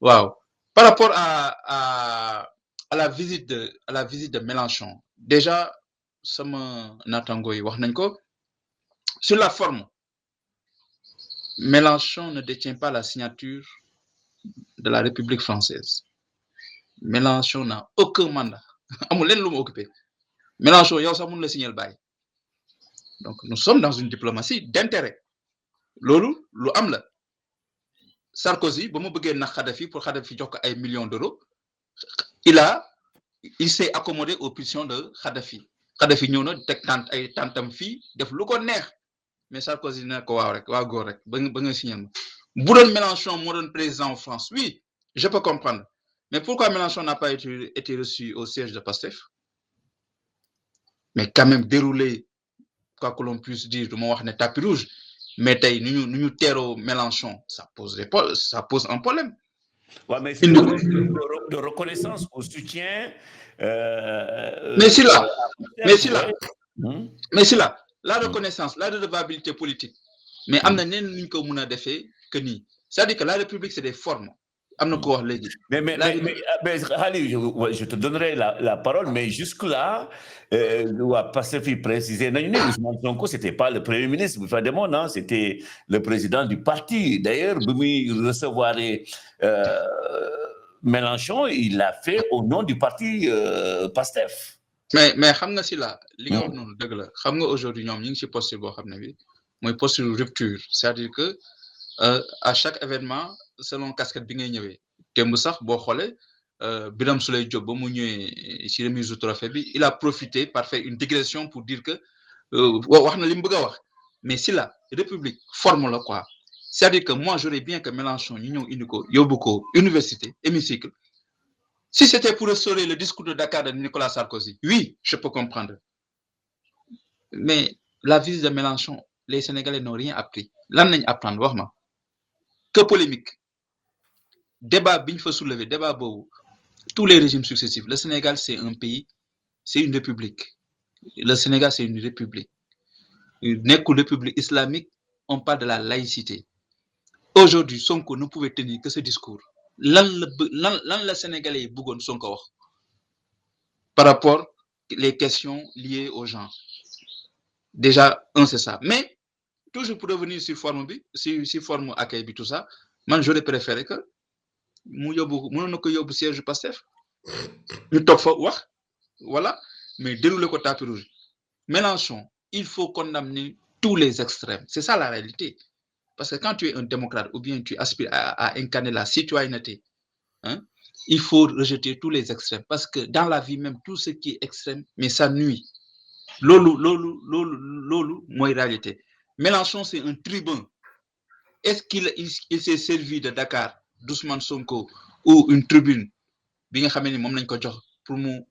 Wow. Par rapport à la visite de Mélenchon, déjà, sama natango yi wax nañ ko, sur la forme, Mélenchon ne détient pas la signature de la République française. Mélenchon n'a aucun mandat. Amul len lu mu occupé. Mélenchon yow sax mun la signer bail. Donc nous sommes dans une diplomatie d'intérêt. Lolu lu am la. Sarkozy ba mu bëggee nax Kadhafi pour Kadhafi jox ko ay millions d'euros, il s'est accommodé aux pulsions de Kadhafi. Kadhafi ñëw na teg ay tantam fii def lu ko neex, mais Sarkozy ne ko waaw rek waaw góor rek ba nga signé ma. Bu doon Mélenchon moo doon président en France, oui, je peux comprendre. Mais pourquoi Mélenchon n'a pas été reçu au siège de PASTEF? Mais quand même déroulé, quoi que l'on puisse dire, de mon wax ne tapis rouge, mais tey ñu teeroo Mélenchon, ça pose un problème. Ouais, mais c'est de reconnaissance au soutien. Mais c'est là, la reconnaissance, la redevabilité politique. Mais am na neen ñu ko mën a defee que nii, c'est-à-dire que la République c'est des formes. Am na ko wax léegi. Mais Khali, je te donnerai la parole, mais jusque-là, parce qu'il précisait, Ousmane Sonko, c'était pas le Premier ministre, non, c'était le président du parti. D'ailleurs, Boumi recevoir Mélenchon, il l'a fait au nom du parti PASTEF. Mais xam nga si la li nga wax noonu dëgg la xam nga aujourd'hui ñoom ñu ngi ci posture boo xam ne bi mooy posture rupture, c'est-à-dire que à chaque événement selon casquette bi ngay ñëwee démb sax boo xoolee Birame Souleye Diop ba mu ñëwee ci remise du trophée bi il a profité par faire une digression pour dire que wax na li mu bëgg a wax, mais si la République forme la quoi, c'est-à-dire que moi j'aurais bien que Mélenchon ñu ñëw indi ko yóbbu ko université hémicycle. Si c'était pour restaurer le discours de Dakar de Nicolas Sarkozy, oui, je peux comprendre. Mais la visite de Mélenchon, les Sénégalais n'ont rien appris. Lan nañ apprendre wax ma que polémique. Débat bi ñu fa soulever, débat boobu, tous les régimes successifs. Le Sénégal, c'est un pays, c'est une république. Le Sénégal, c'est une république. Une république islamique, on parle de la laïcité. Aujourd'hui, Sonko ne pouvait tenir que ce discours. Lan la Sénégalais yi bëggoon Sonko wax par rapport les questions liées aux gens. Déjà, c'est ça. Mais, toujours pour revenir sur forme bi, sur forme accueil bi, tout ça, moi, j'aurais préféré que mu na ko yóbbu siège PASTEF ñu toog fa wax, voilà, mais dérouler ko tapis rouge. Mélenchon, il faut condamner tous les extrêmes. C'est ça la réalité. Parce que quand tu es un démocrate ou bien tu aspires à incarner la citoyenneté, hein, il faut rejeter tous les extrêmes. Parce que dans la vie même, tout ce qui est extrême, mais ça nuit. Lolo, moi, réalité. Mélenchon, c'est un tribun. Est-ce qu'il s'est servi de Dakar, d'Ousmane Sonko, ou une tribune, bien pour mu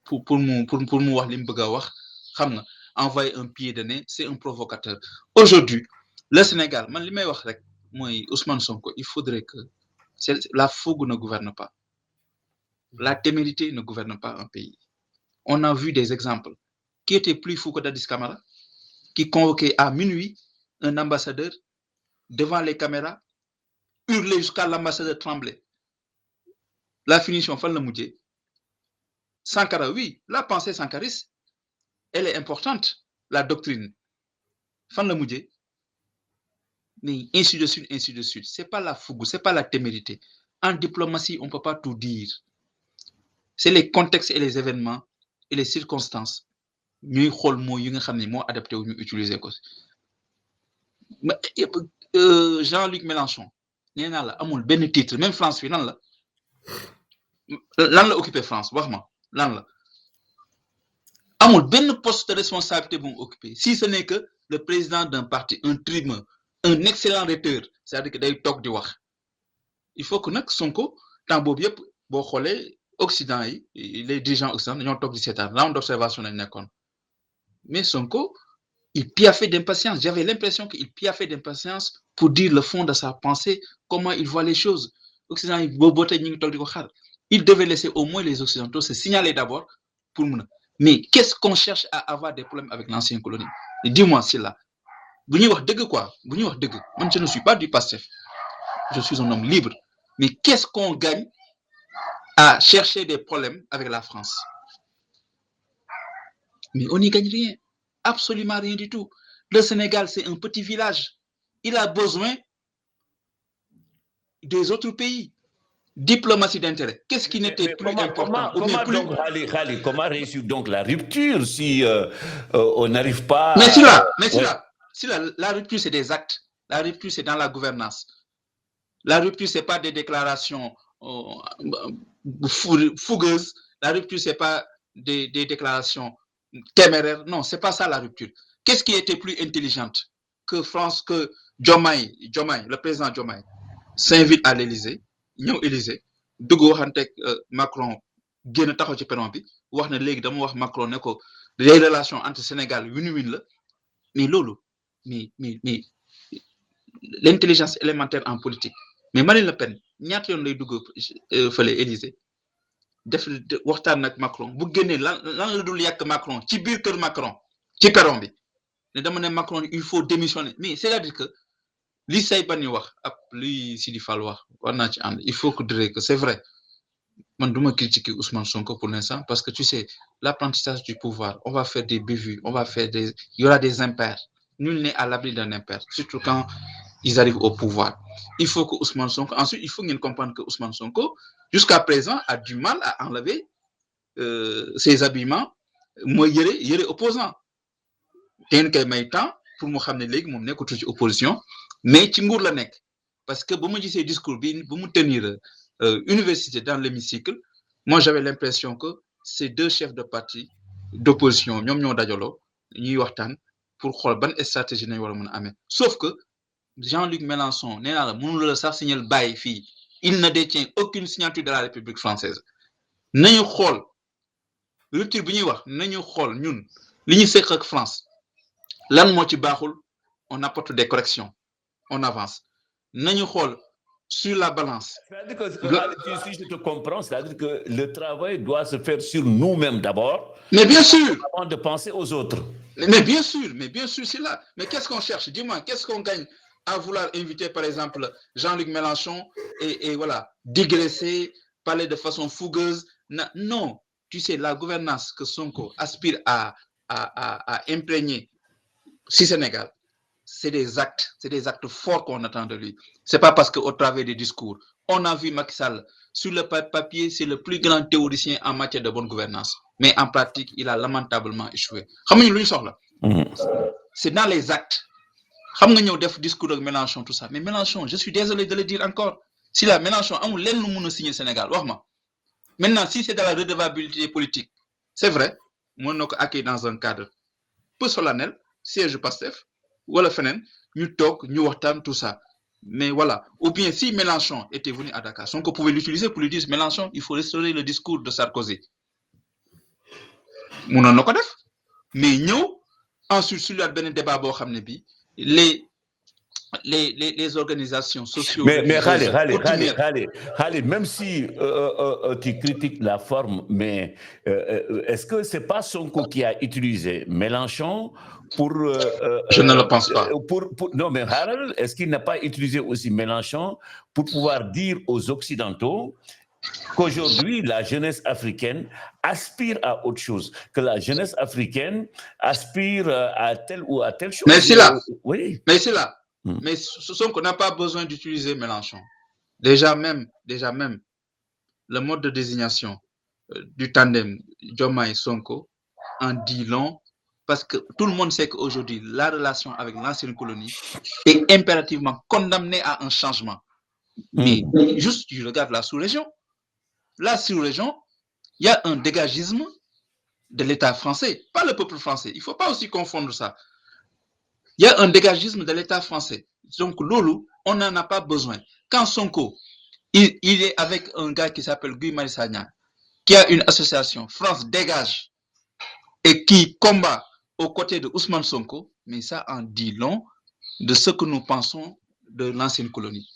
wax li mu bëgg a wax, xam nga, envoyer un pied de nez, c'est un provocateur. Aujourd'hui, le Sénégal, man li may wax rek mooy Ousmane Sonko, il faudrait que la fougue ne gouverne pas. La témérité ne gouverne pas un pays. On a vu des exemples. Qui était plus fou que Dadis Camara, qui convoquait à minuit un ambassadeur devant les caméras, hurler jusqu'à l'ambassadeur trembler. La finition, fan le moudjé. Sankara, oui, la pensée sankariste, elle est importante, la doctrine. Fan le moudjé. Mais ainsi de suite, ainsi de suite. C'est pas la fougue, c'est pas la témérité. En diplomatie, on ne peut pas tout dire. C'est les contextes et les événements et les circonstances. Ñuy xol mo yi nga xamné mo adapté wu ñu utiliser ko. Jean-Luc Mélenchon néna la amul ben titre même France fi lan la occupé France wax ma lan la amul ben poste de responsabilité bu occupé si ce n'est que le président d'un parti, un tribun, un excellent rhéteur, c'est-à-dire que day tok di wax. Il faut que nak Sonko temps bobu yépp bo xolé Occident yi les dirigeants occidentaux ñoo tok di sétane round d'observation lañ nekkoon. Mais Sonko, il piaffait d'impatience. J'avais l'impression qu'il piaffait d'impatience pour dire le fond de sa pensée, comment il voit les choses. Il devait laisser au moins les Occidentaux se signaler d'abord pour nous. Mais qu'est-ce qu'on cherche à avoir des problèmes avec l'ancienne colonie? Dis-moi, c'est là. Moi, je ne suis pas du PASTEF. Je suis un homme libre. Mais qu'est-ce qu'on gagne à chercher des problèmes avec la France. Mais on n'y gagne rien, absolument rien du tout. Le Sénégal, c'est un petit village. Il a besoin des autres pays. Diplomatie d'intérêt. Qu'est-ce qui n'était plus important Comment réussir donc la rupture si on n'arrive pas Mais si la rupture, c'est des actes. La rupture, c'est dans la gouvernance. La rupture, c'est pas des déclarations fougueuses. La rupture, c'est pas des déclarations téméraires. Non, c'est pas ça la rupture. Qu'est-ce qui était plus intelligente que Diomaye, le président Diomaye, s'invite à l'Élysée, ñëw Élysée, dugg waxanteeg Macron génn taxaw ci peron bi wax ne léegi dama wax Macron ne ko les relations entre Sénégal win-win la mais loolu mais l'intelligence élémentaire en politique mais Marine Le Pen ñaata yoon lay dugg fële Élysée def waxtaan ak Macron bu génnee lan la dul yàq Macron ci biir kër Macron ci peron bi ne dama ne Macron il faut démissionner mais c'est-à-dire que li say bani wax ab li Sidi Fall wax war naa ci ànd il faut que dire que c'est vrai man duma critiquer Ousmane Sonko pour l'instant parce que tu sais l'apprentissage du pouvoir on va faire des bévues il y aura des impairs nul n'est à l'abri d'un impair surtout quand ils arrivent au pouvoir il faut que Ousmane Sonko ensuite il faut ngeen comprendre que Ousmane Sonko jusqu'à présent a du mal à enlever ses habillements mooy yëre opposant teen kay may temps pour mu xam ne léegi moom nekkatu ci opposition mais ci nguur la nekk parce que ba ma gisee discours bi ba mu tenir université dans l'hémicycle moi j'avais l'impression que ces deux chefs de parti d'opposition ñoom ñoo dajaloo ñuy waxtaan pour xool ban stratégie nañ war a mën a amee sauf que Jean-Luc Mélenchon nee naa la mënul la sax signer bàyyi fii il ne détient aucune signature de la République française nañu xool rupture bi ñuy wax nañu xool ñun li ñu seq ak France lan moo ci baaxul on apporte des corrections on avance nañu xool sur la balance. C'est-à-dire que si je te comprends, c'est-à-dire que le travail doit se faire sur nous-mêmes d'abord. Mais bien sûr. Avant de penser aux autres. Mais bien sûr, c'est là. Mais qu'est-ce qu'on cherche? Dis-moi, qu'est-ce qu'on gagne à vouloir inviter, par exemple, Jean-Luc Mélenchon et voilà, digresser, parler de façon fougueuse? Non, tu sais, la gouvernance que Sonko aspire à imprégner si Sénégal, c'est des actes forts qu'on attend de lui. C'est pas parce qu'au travers des discours, on a vu Macky Sall, sur le papier, c'est le plus grand théoricien en matière de bonne gouvernance. Mais en pratique, il a lamentablement échoué. C'est dans les actes. Xam nga ñëw def discours ak Mélenchon tout ça mais Mélenchon je suis désolé de le dire encore si la Mélenchon amul lenn lu mën a signer Sénégal wax ma maintenant si c'est dans la redevabilité politique c'est vrai mën na ko accueillir dans un cadre peu solennel siège Pastef wala feneen ñu toog ñu waxtaan tout ça mais voilà ou bien si Mélenchon était venu à Dakar Sonko pouvait l'utiliser pour lui dire Mélenchon il faut restaurer le discours de Sarkozy mënoon na ko def mais ñëw ensuite sur le benn débat boo xam ne bi les organisations sociaux. Mais Khalid, même si tu critiques la forme, mais est-ce que c'est pas Sonko qui a utilisé Mélenchon pour... je ne le pense pas. Non, mais Harald, est-ce qu'il n'a pas utilisé aussi Mélenchon pour pouvoir dire aux Occidentaux qu'aujourd'hui, la jeunesse africaine aspire à autre chose, que la jeunesse africaine aspire à telle ou à telle chose. Mais c'est là. Oui. Mais c'est là. Mais Sonko n'a pas besoin d'utiliser Mélenchon. Déjà même, le mode de désignation du tandem Diomaye-Sonko en dit long, parce que tout le monde sait qu'aujourd'hui, la relation avec l'ancienne colonie est impérativement condamnée à un changement. Mais juste, tu regardes la sous-région. La sous-région, il y a un dégagisme de l'État français, pas le peuple français. Il ne faut pas aussi confondre ça. Il y a un dégagisme de l'État français. Donc, Lolo, on n'en a pas besoin. Quand Sonko, il est avec un gars qui s'appelle Guy Marius Sagna, qui a une association, France Dégage, et qui combat aux côtés de Ousmane Sonko, mais ça en dit long de ce que nous pensons de l'ancienne colonie.